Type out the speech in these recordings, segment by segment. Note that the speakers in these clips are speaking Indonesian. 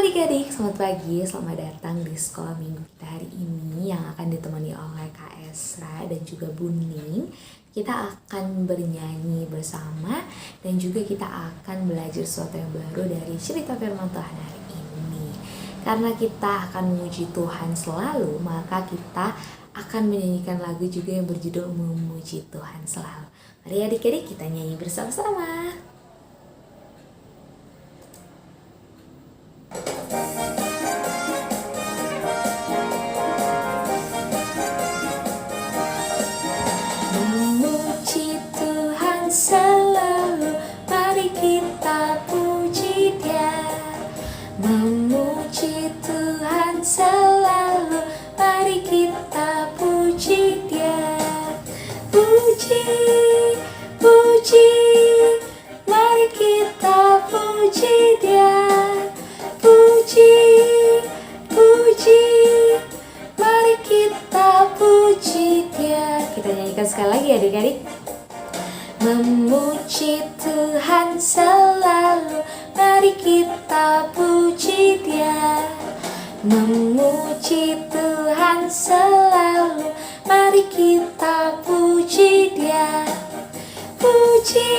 adik-adik, selamat pagi, selamat datang di sekolah minggu kita hari ini yang akan ditemani oleh Kak Esra dan juga Buning. Kita akan bernyanyi bersama dan juga kita akan belajar sesuatu yang baru dari cerita firman Tuhan hari ini. Karena kita akan memuji Tuhan selalu, maka kita akan menyanyikan lagu juga yang berjudul Memuji Tuhan Selalu. Mari adik-adik kita nyanyi bersama-sama. Memuji Tuhan selalu, mari kita puji Dia. Memuji Tuhan selalu, mari kita puji Dia. Puji, puji, mari kita puji Dia. Puji, puji, mari kita puji Dia. Kita nyanyikan sekali lagi adik-adik. Memuji Tuhan selalu, mari kita puji Dia. Memuji Tuhan selalu, mari kita puji Dia. Puji,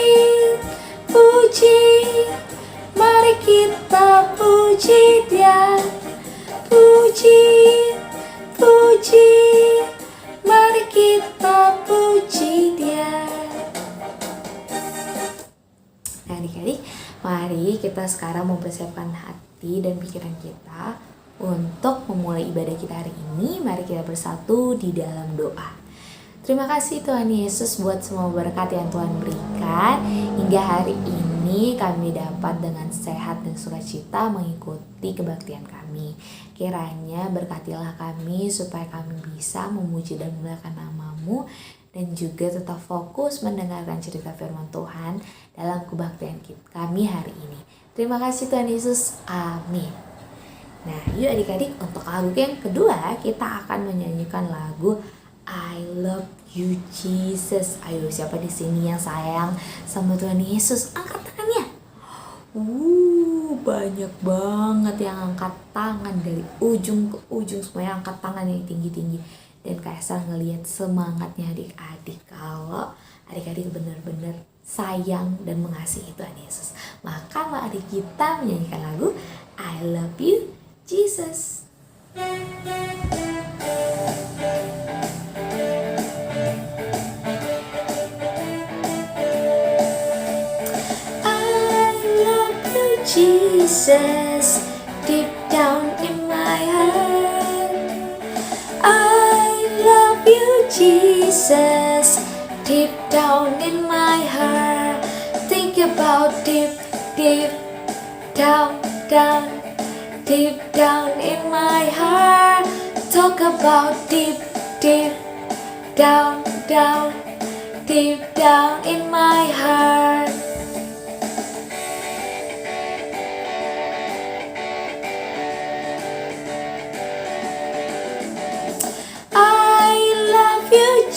puji, mari kita puji Dia. Puji, puji, mari kita puji Dia. Nah adik-adik, mari kita sekarang mempersiapkan hati dan pikiran kita untuk memulai ibadah kita hari ini. Mari kita bersatu di dalam doa. Terima kasih Tuhan Yesus buat semua berkat yang Tuhan berikan. Hingga hari ini kami dapat dengan sehat dan sukacita mengikuti kebaktian kami. Kiranya berkatilah kami supaya kami bisa memuji dan memuliakan nama-Mu, dan juga tetap fokus mendengarkan cerita firman Tuhan dalam kebaktian kami hari ini. Terima kasih Tuhan Yesus. Amin. Nah, yuk adik-adik, untuk lagu yang kedua kita akan menyanyikan lagu I Love You Jesus. Ayo, siapa di sini yang sayang sama Tuhan Yesus? Angkat tangannya. Banyak banget yang angkat tangan dari ujung ke ujung, semuanya angkat tangan yang tinggi-tinggi. Dan Kak Esa ngelihat semangatnya adik-adik kalau adik-adik benar-benar sayang dan mengasihi Tuhan Yesus. Maka mari kita menyanyikan lagu I Love You Jesus. Jesus, deep down in my heart. I love you, Jesus, deep down in my heart. Think about deep, deep down, down, deep down in my heart. Talk about deep, deep down, down, deep down in my heart.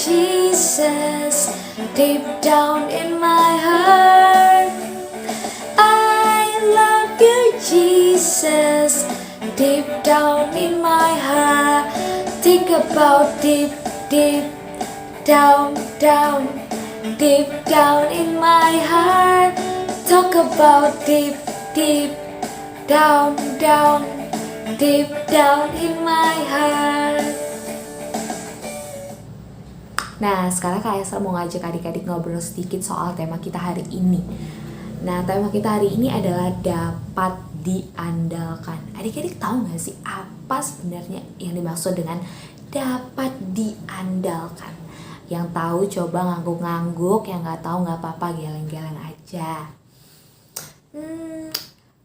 Jesus, deep down in my heart. I love you, Jesus, deep down in my heart. Think about deep, deep down, down, deep down in my heart. Talk about deep, deep down, down, deep down in my heart. Nah, sekarang Kak Esra mau ngajak adik-adik ngobrol sedikit soal tema kita hari ini. Nah, tema kita hari ini adalah dapat diandalkan. Adik-adik tahu gak sih apa sebenarnya yang dimaksud dengan dapat diandalkan? Yang tahu coba ngangguk-ngangguk, yang gak tahu gak apa-apa, geleng-geleng aja.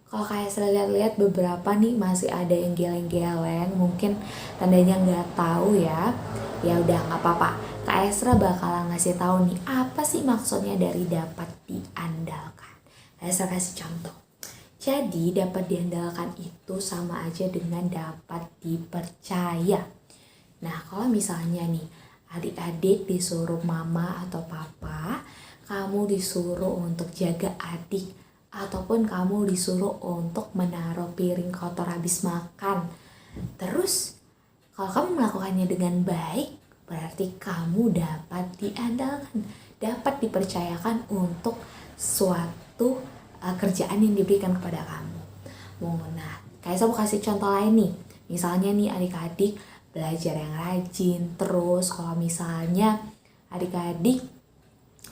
Kalau Kak Esra lihat-lihat beberapa nih masih ada yang geleng-geleng, mungkin tandanya gak tahu ya. Ya udah gak apa-apa. Kak Esra bakalan ngasih tahu nih apa sih maksudnya dari dapat diandalkan. Kak Esra kasih contoh. Jadi dapat diandalkan itu sama aja dengan dapat dipercaya. Nah kalau misalnya nih adik-adik disuruh mama atau papa, kamu disuruh untuk jaga adik ataupun kamu disuruh untuk menaruh piring kotor habis makan. Terus kalau kamu melakukannya dengan baik, berarti kamu dapat diandalkan, dapat dipercayakan untuk suatu kerjaan yang diberikan kepada kamu. Nah, kayak saya mau kasih contoh lain nih. Misalnya nih adik-adik belajar yang rajin, terus kalau misalnya adik-adik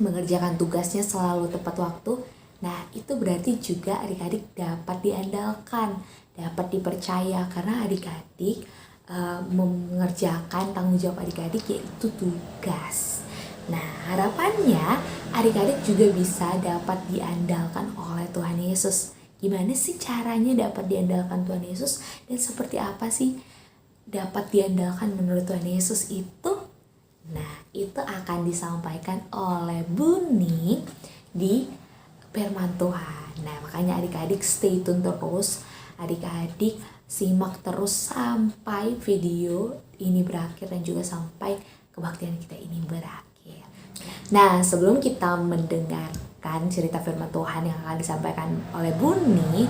mengerjakan tugasnya selalu tepat waktu, nah itu berarti juga adik-adik dapat diandalkan, dapat dipercaya karena adik-adik mengerjakan tanggung jawab adik-adik yaitu tugas. Nah, harapannya adik-adik juga bisa dapat diandalkan oleh Tuhan Yesus. Gimana sih caranya dapat diandalkan Tuhan Yesus dan seperti apa sih dapat diandalkan menurut Tuhan Yesus itu? Nah, itu akan disampaikan oleh Buni di firman Tuhan. Nah, makanya adik-adik stay tune terus, adik-adik simak terus sampai video ini berakhir dan juga sampai kebaktian kita ini berakhir. Nah, sebelum kita mendengarkan cerita firman Tuhan yang akan disampaikan oleh Buni,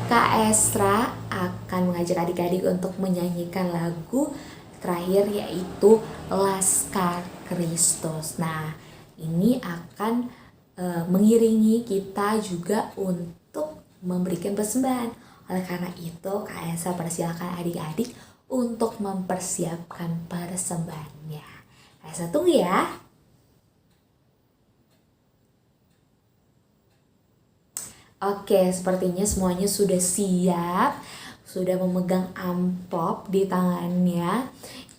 Kak Esra akan mengajak adik-adik untuk menyanyikan lagu terakhir yaitu Laskar Kristus. Nah, ini akan mengiringi kita juga untuk memberikan persembahan. Oleh karena itu, Kak Esra persilakan adik-adik untuk mempersiapkan persembahannya. Kak Esra tunggu ya. Oke, sepertinya semuanya sudah siap, sudah memegang amplop di tangannya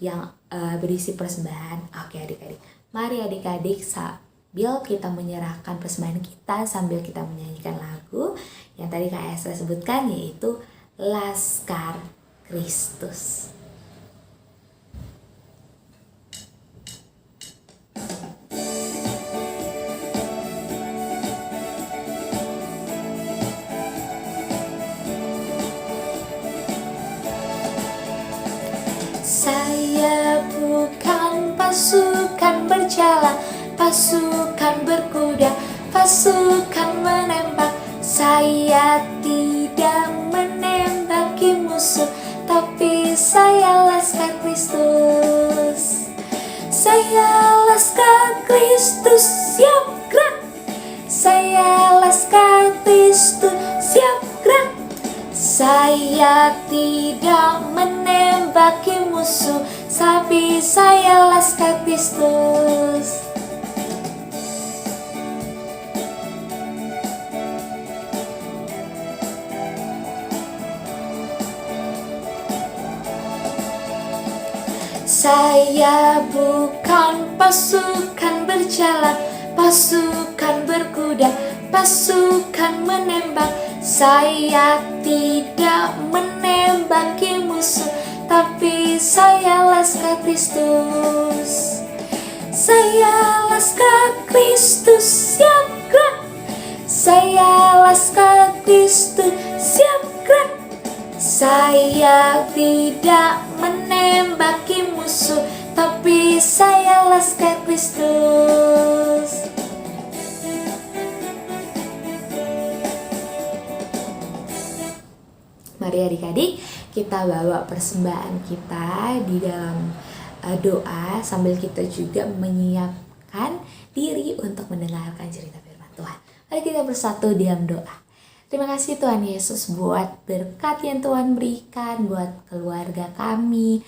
yang berisi persembahan. Oke adik-adik, mari adik-adik sambil kita menyerahkan persembahan kita, sambil kita menyanyikan lagu yang tadi Kak Esra sebutkan yaitu Laskar Kristus. Saya bukan pasukan berjalan, pasukan berkuda, pasukan menembak. Saya tidak menembaki musuh, tapi saya Laskar Kristus. Saya Laskar Kristus, siap gerak. Saya Laskar Kristus, siap gerak. Saya tidak menembaki musuh, tapi saya Laskar Kristus. Saya bukan pasukan berjalan, pasukan berkuda, pasukan menembak. Saya tidak menembaki musuh, tapi saya Laskar Kristus. Saya Laskar Kristus, siap gerak. Saya Laskar Kristus, siap gerak. Saya tidak menembaki musuh, tapi saya Laskar Kristus. Mari adik-adik kita bawa persembahan kita di dalam doa sambil kita juga menyiapkan diri untuk mendengarkan cerita firman Tuhan. Mari kita bersatu dalam doa. Terima kasih Tuhan Yesus buat berkat yang Tuhan berikan buat keluarga kami,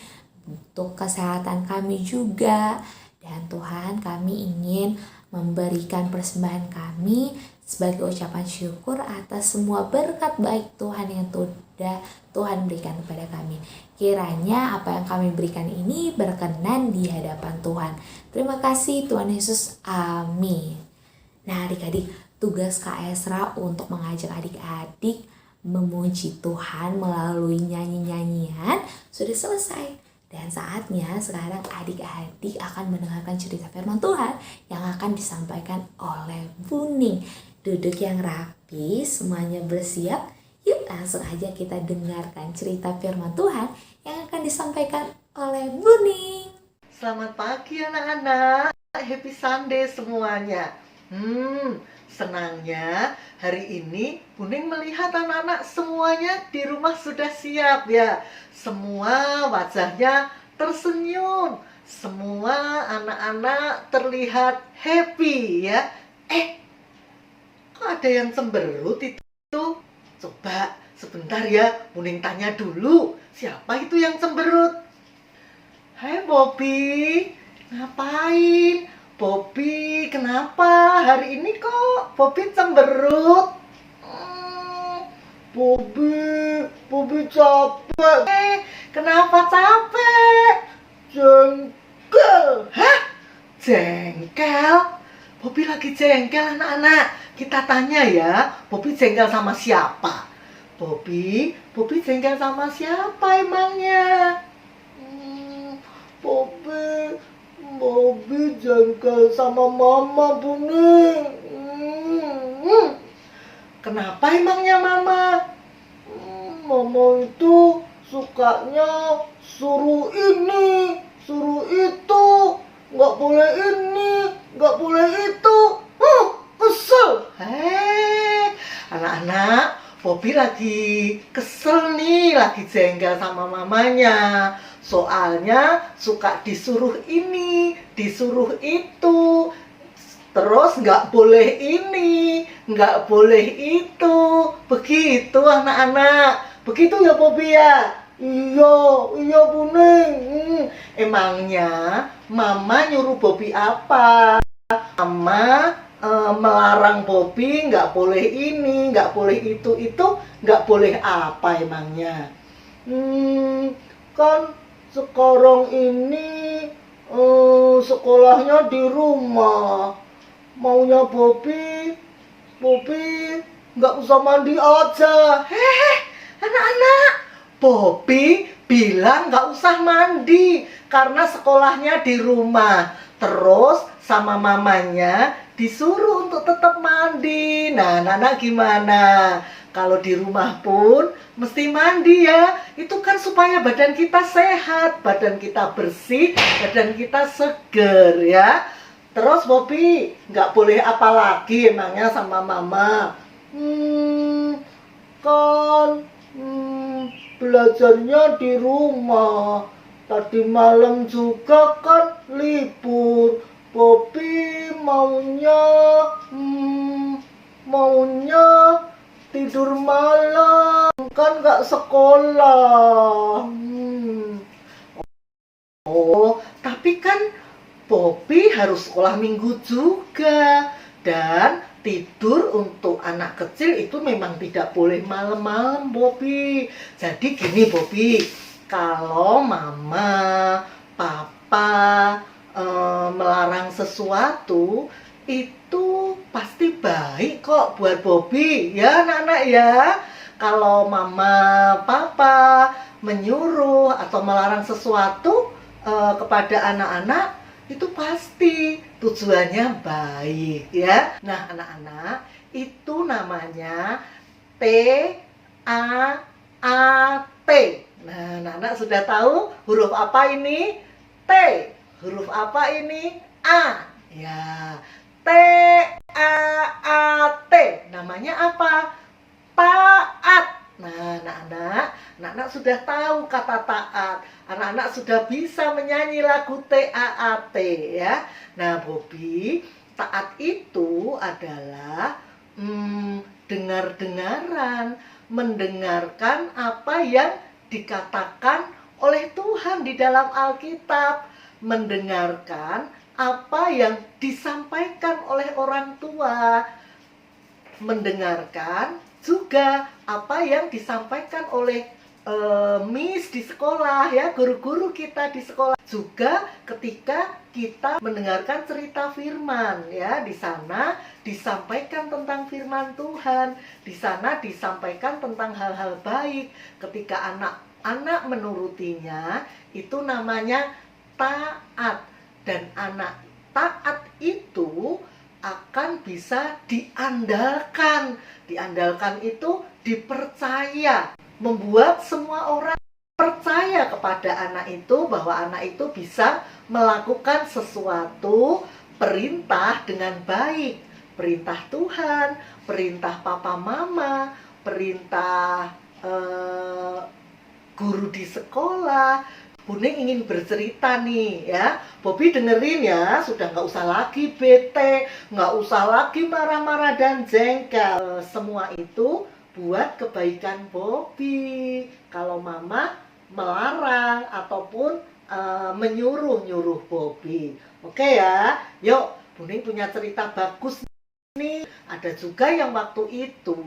untuk kesehatan kami juga. Dan Tuhan, kami ingin memberikan persembahan kami sebagai ucapan syukur atas semua berkat baik Tuhan yang sudah Tuhan berikan kepada kami. Kiranya apa yang kami berikan ini berkenan di hadapan Tuhan. Terima kasih Tuhan Yesus. Amin. Nah adik-adik, tugas Kak Esra untuk mengajak adik-adik memuji Tuhan melalui nyanyi-nyanyian sudah selesai. Dan saatnya sekarang adik-adik akan mendengarkan cerita firman Tuhan yang akan disampaikan oleh Buning. Duduk yang rapi, semuanya bersiap. Yuk langsung aja kita dengarkan cerita firman Tuhan yang akan disampaikan oleh Buning. Selamat pagi anak-anak, happy Sunday semuanya. Senangnya hari ini Buning melihat anak-anak semuanya di rumah sudah siap ya. Semua wajahnya tersenyum. Semua anak-anak terlihat happy ya. Kok ada yang cemberut itu? Coba sebentar ya, Buning tanya dulu. Siapa itu yang cemberut? Hai Bobby, ngapain? Bobby, kenapa hari ini kok Bobby cemberut? Bobby capek. Kenapa capek? Jengkel. Hah? Jengkel? Bobby lagi jengkel anak-anak. Kita tanya ya, Bobby jengkel sama siapa? Bobby jengkel sama siapa emangnya? Bobby jengkel sama mama Buning. Kenapa emangnya mama? Mama itu sukanya suruh ini, suruh itu, nggak boleh ini, nggak boleh itu. Kesel. Anak-anak, Bobby lagi kesel nih, lagi jengkel sama mamanya. Soalnya suka disuruh ini, disuruh itu. Terus nggak boleh ini, nggak boleh itu. Begitu anak-anak. Begitu ya Bobby ya? Iya Buning. Emangnya mama nyuruh Bobby apa? Mama melarang Bobby nggak boleh ini, nggak boleh itu, nggak boleh apa emangnya? Kan sekarang ini sekolahnya di rumah. Maunya Bobby nggak usah mandi aja. Anak-anak, Bobby bilang nggak usah mandi karena sekolahnya di rumah. Terus sama mamanya disuruh untuk tetap mandi. Nah, anak-anak gimana? Kalau di rumah pun mesti mandi ya. Itu kan supaya badan kita sehat, badan kita bersih, badan kita seger ya. Terus Bobby nggak boleh apa lagi emangnya sama mama? Kan belajarnya di rumah. Tadi malam juga kan libur. Bobby maunya tidur malam, kan nggak sekolah. Oh, tapi kan Bobby harus sekolah minggu juga. Dan tidur untuk anak kecil itu memang tidak boleh malam-malam Bobby. Jadi gini Bobby, kalau mama, papa melarang sesuatu itu pasti baik kok buat Bobby ya anak-anak ya. Kalau mama, papa menyuruh atau melarang sesuatu kepada anak-anak itu pasti tujuannya baik ya. Nah anak-anak, itu namanya TAAT. Nah anak-anak sudah tahu huruf apa ini? T. Huruf apa ini? A. Ya, TAAT. Namanya apa? Taat. Nah, anak-anak sudah tahu kata taat. Anak-anak sudah bisa menyanyi lagu TAAT ya. Nah, Bobby, taat itu adalah dengar-dengaran, mendengarkan apa yang dikatakan oleh Tuhan di dalam Alkitab, mendengarkan apa yang disampaikan oleh orang tua, mendengarkan juga apa yang disampaikan oleh Miss di sekolah ya, guru-guru kita di sekolah. Juga ketika kita mendengarkan cerita firman ya, di sana disampaikan tentang firman Tuhan, di sana disampaikan tentang hal-hal baik. Ketika anak-anak menurutinya, itu namanya taat. Dan anak taat itu akan bisa diandalkan. Diandalkan itu dipercaya, membuat semua orang percaya kepada anak itu bahwa anak itu bisa melakukan sesuatu perintah dengan baik, perintah Tuhan, perintah papa mama, perintah guru di sekolah. Buning ingin bercerita nih ya. Bobby dengerin ya, sudah nggak usah lagi bete, nggak usah lagi marah-marah dan jengkel. Semua itu buat kebaikan Bobby. Kalau mama melarang ataupun menyuruh-nyuruh Bobby. Oke ya, yuk Buning punya cerita bagus nih. Ada juga yang waktu itu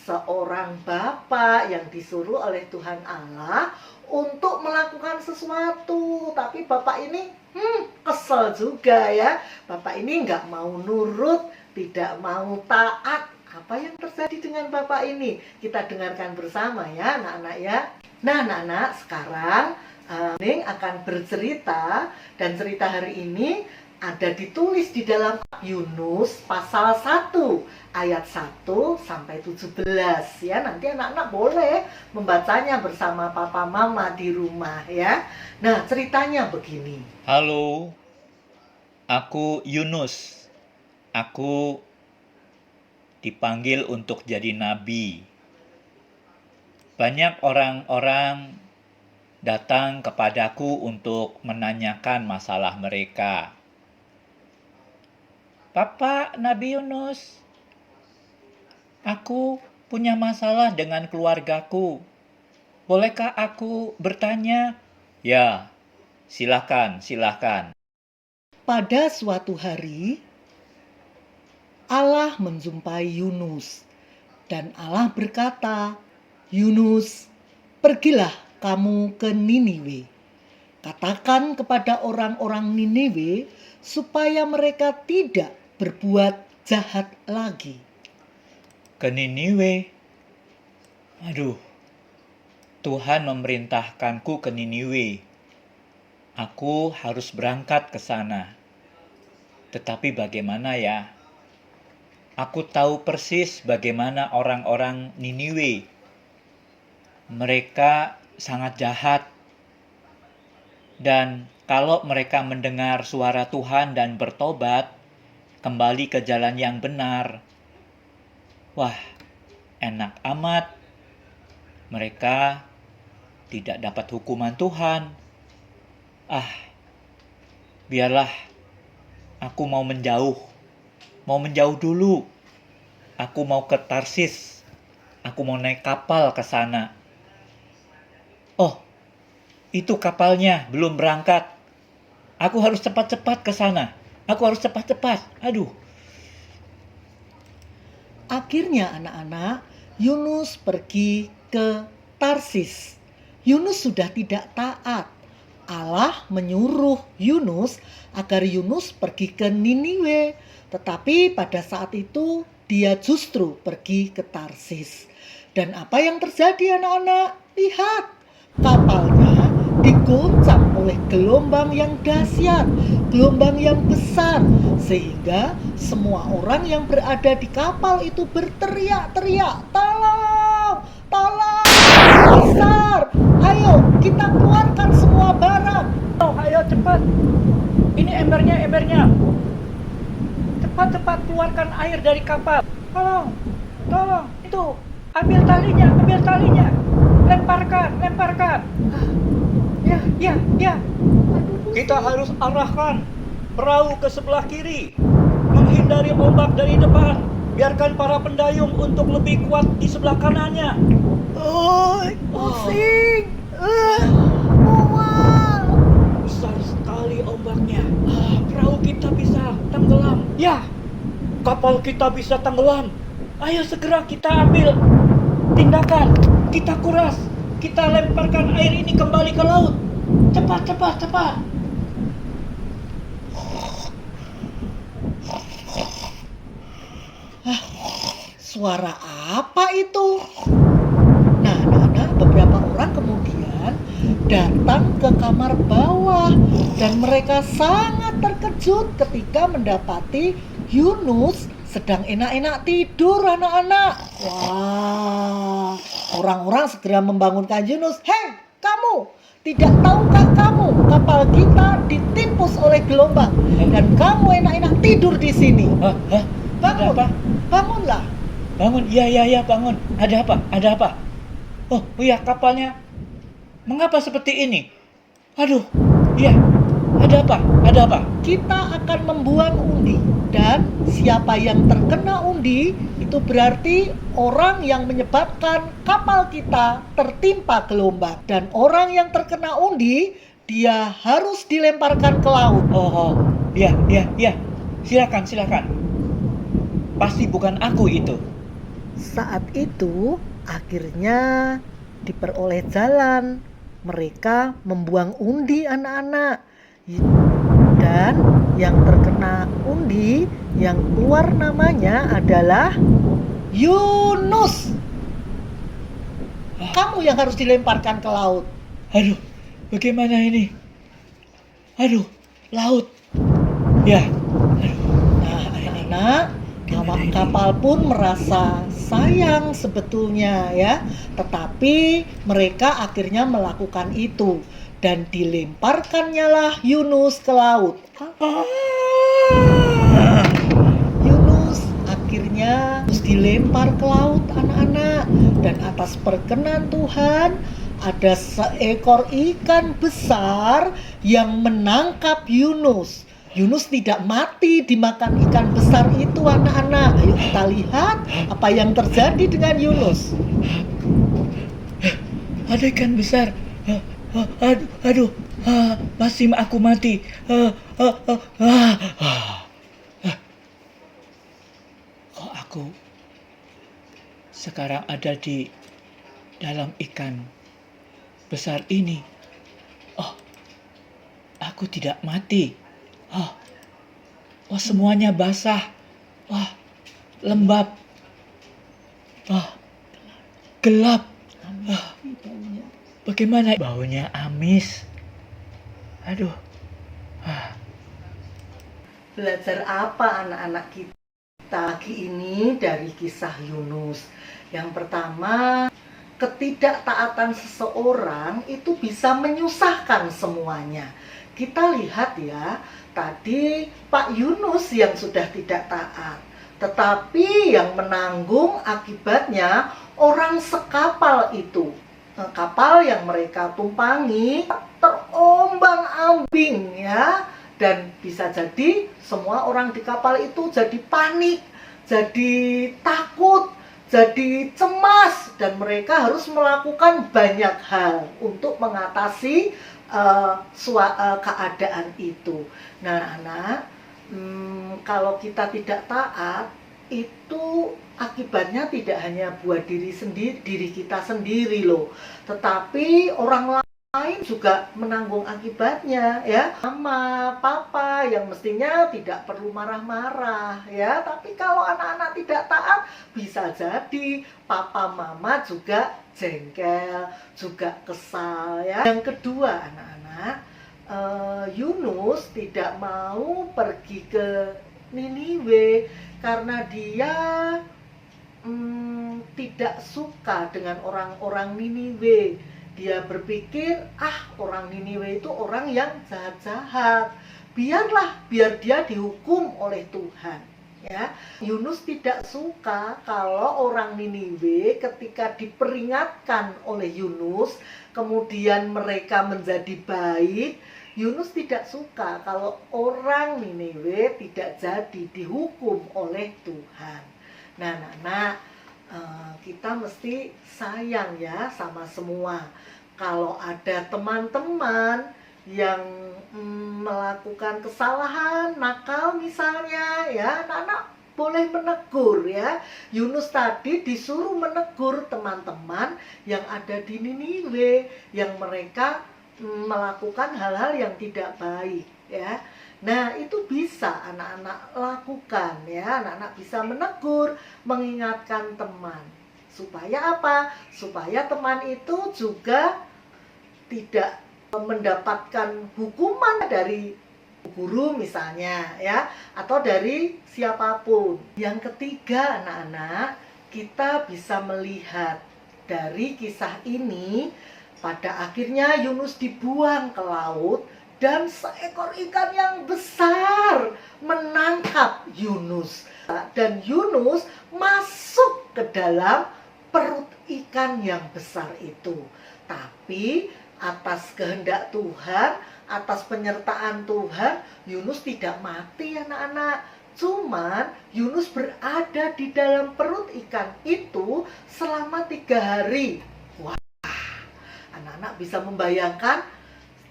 seorang bapak yang disuruh oleh Tuhan Allah untuk melakukan sesuatu, tapi bapak ini kesel juga ya. Bapak ini nggak mau nurut, tidak mau taat. Apa yang terjadi dengan bapak ini? Kita dengarkan bersama ya anak-anak ya. Nah anak-anak, sekarang Ning akan bercerita, dan cerita hari ini ada ditulis di dalam Yunus pasal 1 ayat 1 sampai 17 ya. Nanti anak-anak boleh membacanya bersama papa mama di rumah ya. Nah, ceritanya begini. Halo, aku Yunus. Aku dipanggil untuk jadi nabi. Banyak orang-orang datang kepadaku untuk menanyakan masalah mereka. Papa, Nabi Yunus, aku punya masalah dengan keluargaku. Bolehkah aku bertanya? Ya, silakan. Pada suatu hari Allah menjumpai Yunus, dan Allah berkata, Yunus, pergilah kamu ke Niniwe. Katakan kepada orang-orang Niniwe supaya mereka tidak berbuat jahat lagi. Ke Niniwe? Aduh, Tuhan memerintahkanku ke Niniwe. Aku harus berangkat ke sana. Tetapi bagaimana ya? Aku tahu persis bagaimana orang-orang Niniwe. Mereka sangat jahat. Dan kalau mereka mendengar suara Tuhan dan bertobat, kembali ke jalan yang benar, wah, enak amat. Mereka tidak dapat hukuman Tuhan. Biarlah aku mau menjauh dulu. Aku mau ke Tarsis. Aku mau naik kapal ke sana. Oh, itu kapalnya belum berangkat. Aku harus cepat-cepat ke sana. Aduh. Akhirnya anak-anak, Yunus pergi ke Tarsis. Yunus sudah tidak taat. Allah menyuruh Yunus agar Yunus pergi ke Niniwe. Tetapi pada saat itu dia justru pergi ke Tarsis. Dan apa yang terjadi anak-anak? Lihat, kapalnya digoncang oleh gelombang yang dahsyat, gelombang yang besar, sehingga semua orang yang berada di kapal itu berteriak-teriak, tolong, besar, ayo kita keluarkan semua barang. Oh, ayo cepat. Ini embernya. Cepat keluarkan air dari kapal. Tolong. Itu, ambil talinya. Lemparkan. Ya. Kita harus arahkan perahu ke sebelah kiri, menghindari ombak dari depan. Biarkan para pendayung untuk lebih kuat di sebelah kanannya. Pusing. Besar sekali ombaknya. Perahu kita bisa tenggelam. Ya, kapal kita bisa tenggelam. Ayo segera kita ambil tindakan. Kita kuras. Kita lemparkan air ini kembali ke laut. Cepat. Suara apa itu? Nah, beberapa orang kemudian datang ke kamar bawah, dan mereka sangat terkejut ketika mendapati Yunus sedang enak-enak tidur anak-anak. Wah, orang-orang segera membangunkan Yunus. Hei, kamu! Tidak tahukah kamu kapal kita ditimpus oleh gelombang dan kamu enak-enak tidur di sini? bangun. apa? Bangunlah. Bangun, iya, bangun. Ada apa? Ada apa? Oh iya, kapalnya. Mengapa seperti ini? Aduh, iya. Ada apa? Ada apa? Kita akan membuang undi. Dan siapa yang terkena undi, itu berarti orang yang menyebabkan kapal kita tertimpa gelombang. Dan orang yang terkena undi, dia harus dilemparkan ke laut. Oh, iya. Silakan. Pasti bukan aku itu. Saat itu akhirnya diperoleh jalan. Mereka membuang undi anak-anak. Dan yang terkena undi, yang keluar namanya adalah Yunus. Kamu yang harus dilemparkan ke laut. Aduh, bagaimana ini? Aduh, laut. Ya, Nah, anak-anak, awak kapal pun merasa sayang sebetulnya ya. Tetapi mereka akhirnya melakukan itu. Dan dilemparkannya lah Yunus ke laut. Yunus akhirnya terus dilempar ke laut anak-anak. Dan atas perkenan Tuhan ada seekor ikan besar yang menangkap Yunus. Yunus tidak mati dimakan ikan besar itu anak-anak. Ayo kita lihat apa yang terjadi dengan Yunus. ada ikan besar. Aduh, masih aku mati. Kok aku sekarang ada di dalam ikan besar ini? Oh, aku tidak mati. Oh, semuanya basah. Wah, lembab. Wah, gelap. Bagaimana baunya amis? Aduh. Belajar apa anak-anak kita pagi ini dari kisah Yunus? Yang pertama, ketidaktaatan seseorang itu bisa menyusahkan semuanya. Kita lihat ya, tadi Pak Yunus yang sudah tidak taat, tetapi yang menanggung akibatnya orang sekapal itu. Kapal yang mereka tumpangi terombang-ambing ya. Dan bisa jadi semua orang di kapal itu jadi panik, jadi takut, jadi cemas. Dan mereka harus melakukan banyak hal untuk mengatasi keadaan itu. Nah anak, kalau kita tidak taat, itu akibatnya tidak hanya buat diri kita sendiri loh, tetapi orang lain juga menanggung akibatnya ya. Mama, papa yang mestinya tidak perlu marah-marah ya, tapi kalau anak-anak tidak taat bisa jadi papa mama juga jengkel, juga kesal ya. Yang kedua anak-anak, Yunus tidak mau pergi ke Niniwe karena dia tidak suka dengan orang-orang Niniwe. Dia berpikir, orang Niniwe itu orang yang jahat-jahat. Biar dia dihukum oleh Tuhan. Ya, Yunus tidak suka kalau orang Niniwe ketika diperingatkan oleh Yunus, kemudian mereka menjadi baik. Yunus tidak suka kalau orang Niniwe tidak jadi dihukum oleh Tuhan. Nah, kita mesti sayang ya sama semua. Kalau ada teman-teman yang melakukan kesalahan, nakal misalnya ya, anak-anak boleh menegur ya. Yunus tadi disuruh menegur teman-teman yang ada di Niniwe, yang mereka melakukan hal-hal yang tidak baik ya. Nah itu bisa anak-anak lakukan ya. Anak-anak bisa menegur, mengingatkan teman. Supaya apa? Supaya teman itu juga tidak mendapatkan hukuman dari guru misalnya ya, atau dari siapapun. Yang ketiga anak-anak, kita bisa melihat dari kisah ini, pada akhirnya Yunus dibuang ke laut dan seekor ikan yang besar menangkap Yunus. Dan Yunus masuk ke dalam perut ikan yang besar itu. Tapi atas kehendak Tuhan, atas penyertaan Tuhan, Yunus tidak mati anak-anak. Cuman Yunus berada di dalam perut ikan itu selama 3 hari. Wah, anak-anak bisa membayangkan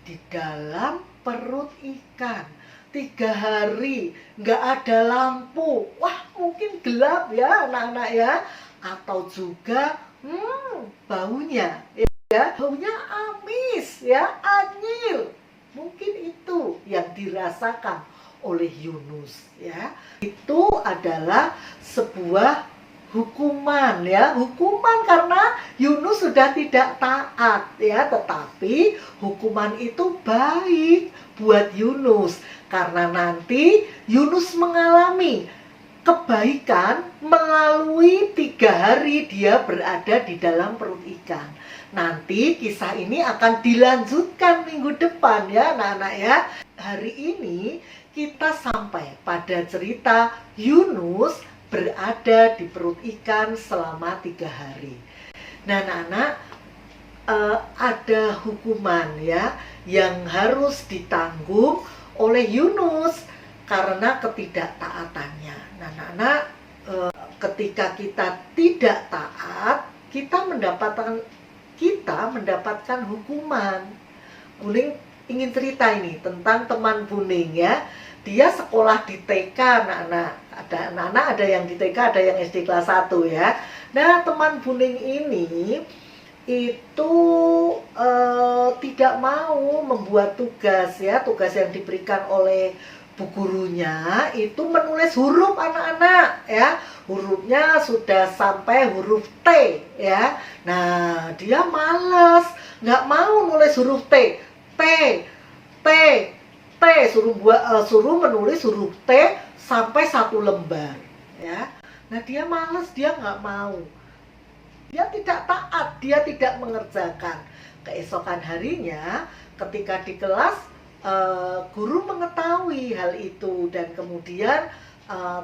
di dalam perut ikan 3 hari nggak ada lampu. Wah, mungkin gelap ya anak-anak ya. Atau juga baunya ya, baunya amis ya, anyir. Mungkin itu yang dirasakan oleh Yunus ya. Itu adalah sebuah hukuman ya, hukuman karena Yunus sudah tidak taat ya, tetapi hukuman itu baik buat Yunus karena nanti Yunus mengalami kebaikan melalui 3 hari dia berada di dalam perut ikan. Nanti kisah ini akan dilanjutkan minggu depan ya anak-anak ya. Hari ini kita sampai pada cerita Yunus berada di perut ikan selama 3 hari. Nah anak-anak, ada hukuman ya yang harus ditanggung oleh Yunus karena ketidaktaatannya. Nah anak-anak, ketika kita tidak taat, kita mendapatkan hukuman. Buning ingin cerita ini tentang teman Buning ya. Dia sekolah di TK anak-anak. Ada yang di TK, ada yang SD kelas 1 ya. Nah, teman Buning ini itu tidak mau membuat tugas ya. Tugas yang diberikan oleh bu gurunya itu menulis huruf anak-anak ya. Hurufnya sudah sampai huruf T ya. Nah, dia malas, nggak mau nulis huruf T. Suruh menulis huruf T sampai 1 lembar ya. Nah dia malas, dia nggak mau, dia tidak taat, dia tidak mengerjakan. Keesokan harinya ketika di kelas guru mengetahui hal itu dan kemudian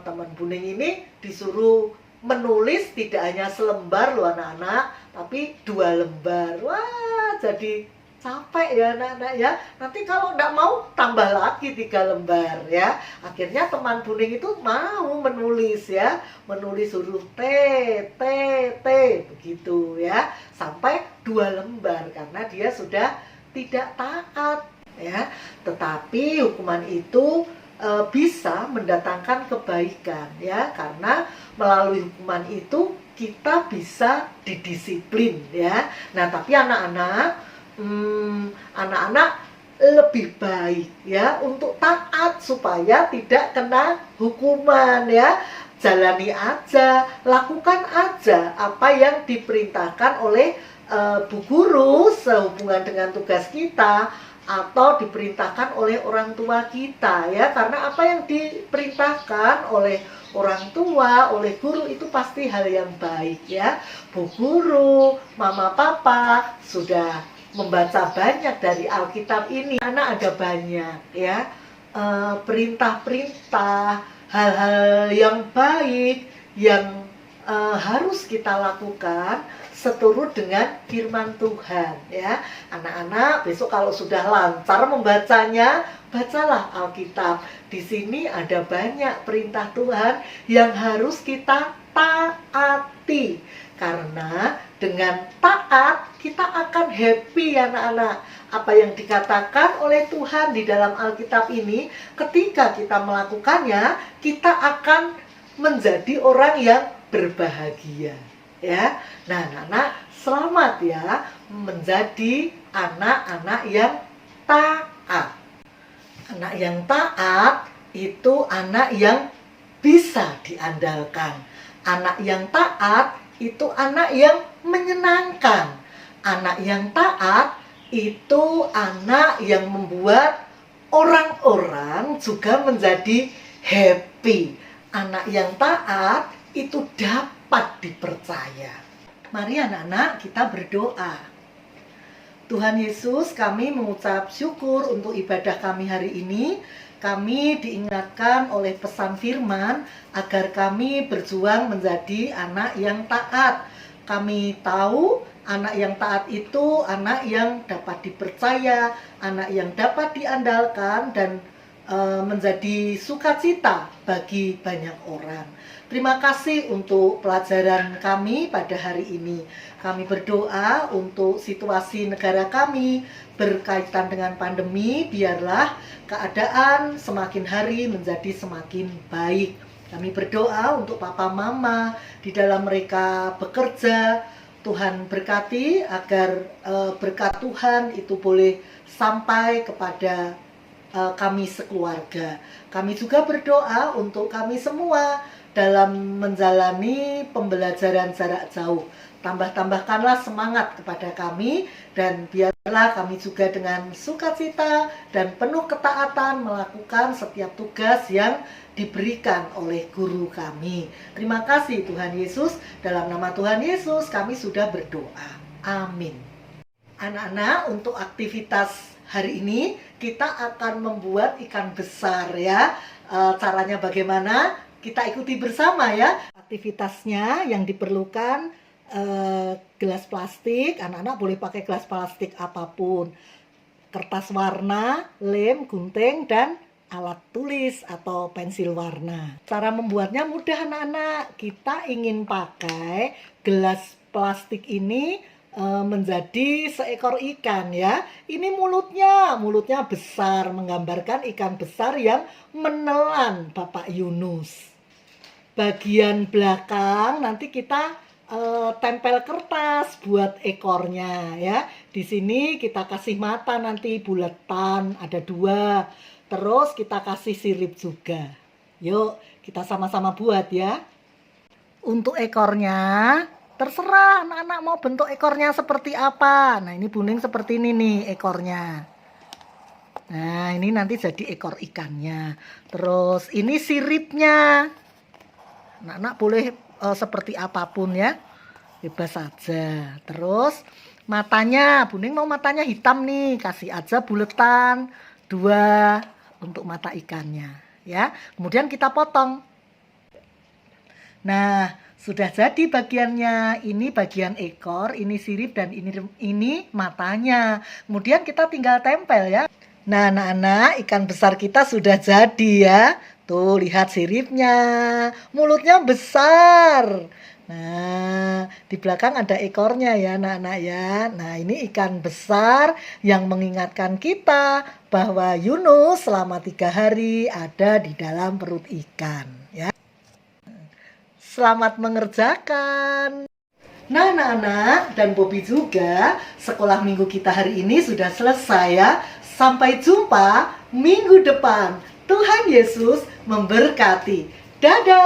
teman Buning ini disuruh menulis tidak hanya selembar loh anak-anak, tapi 2 lembar. Wah, jadi capek ya anak-anak ya. Nanti kalau nggak mau tambah lagi 3 lembar ya. Akhirnya teman Buning itu mau menulis ya, menulis huruf T begitu ya, sampai 2 lembar karena dia sudah tidak taat ya. Tetapi hukuman itu bisa mendatangkan kebaikan ya, karena melalui hukuman itu kita bisa didisiplin ya. Nah tapi anak-anak lebih baik ya untuk taat supaya tidak kena hukuman ya. Jalani aja, lakukan aja apa yang diperintahkan oleh bu guru sehubungan dengan tugas kita atau diperintahkan oleh orang tua kita ya. Karena apa yang diperintahkan oleh orang tua, oleh guru itu pasti hal yang baik ya. Bu guru, mama papa sudah membaca banyak dari Alkitab ini. Anak ada banyak ya perintah-perintah, hal-hal yang baik yang harus kita lakukan seturut dengan firman Tuhan ya. Anak-anak besok kalau sudah lancar membacanya, bacalah Alkitab. Di sini ada banyak perintah Tuhan yang harus kita taati. Karena dengan taat kita akan happy anak-anak. Apa yang dikatakan oleh Tuhan di dalam Alkitab ini, ketika kita melakukannya, kita akan menjadi orang yang berbahagia ya. Nah anak-anak, selamat ya menjadi anak-anak yang taat. Anak yang taat itu anak yang bisa diandalkan. Anak yang taat itu anak yang menyenangkan. Anak yang taat itu anak yang membuat orang-orang juga menjadi happy. Anak yang taat itu dapat dipercaya. Mari anak-anak kita berdoa. Tuhan Yesus, kami mengucap syukur untuk ibadah kami hari ini. Kami diingatkan oleh pesan firman agar kami berjuang menjadi anak yang taat. Kami tahu anak yang taat itu anak yang dapat dipercaya, anak yang dapat diandalkan dan menjadi sukacita bagi banyak orang. Terima kasih untuk pelajaran kami pada hari ini. Kami berdoa untuk situasi negara kami berkaitan dengan pandemi, biarlah keadaan semakin hari menjadi semakin baik. Kami berdoa untuk papa mama di dalam mereka bekerja. Tuhan berkati agar berkat Tuhan itu boleh sampai kepada kami sekeluarga. Kami juga berdoa untuk kami semua dalam menjalani pembelajaran jarak jauh. Tambahkanlah semangat kepada kami dan biarlah kami juga dengan sukacita dan penuh ketaatan melakukan setiap tugas yang diberikan oleh guru kami. Terima kasih Tuhan Yesus. Dalam nama Tuhan Yesus kami sudah berdoa. Amin. Anak-anak, untuk aktivitas hari ini kita akan membuat ikan besar ya. Caranya bagaimana? Kita ikuti bersama ya. Aktivitasnya yang diperlukan gelas plastik. Anak-anak boleh pakai gelas plastik apapun. Kertas warna, lem, gunting, dan alat tulis atau pensil warna. Cara membuatnya mudah anak-anak. Kita ingin pakai gelas plastik ini menjadi seekor ikan ya. Ini mulutnya besar, menggambarkan ikan besar yang menelan Bapak Yunus. Bagian belakang nanti kita tempel kertas buat ekornya ya. Di sini kita kasih mata nanti buletan, ada 2. Terus kita kasih sirip juga. Yuk kita sama-sama buat ya. Untuk ekornya terserah anak-anak mau bentuk ekornya seperti apa. Nah ini Buning seperti ini nih ekornya. Nah ini nanti jadi ekor ikannya. Terus ini siripnya. Anak-anak boleh seperti apapun ya. Bebas saja. Terus matanya, Buning mau matanya hitam nih. Kasih aja buletan 2 untuk mata ikannya ya. Kemudian kita potong. Nah, sudah jadi bagiannya. Ini bagian ekor, ini sirip dan ini matanya. Kemudian kita tinggal tempel ya. Nah, anak-anak, ikan besar kita sudah jadi ya. Tuh, lihat siripnya. Mulutnya besar. Nah, di belakang ada ekornya ya, anak-anak ya. Nah, ini ikan besar yang mengingatkan kita bahwa Yunus selama 3 hari ada di dalam perut ikan ya. Selamat mengerjakan. Nah anak-anak dan Bobby juga, sekolah minggu kita hari ini sudah selesai ya. Sampai jumpa minggu depan. Tuhan Yesus memberkati. Dadah.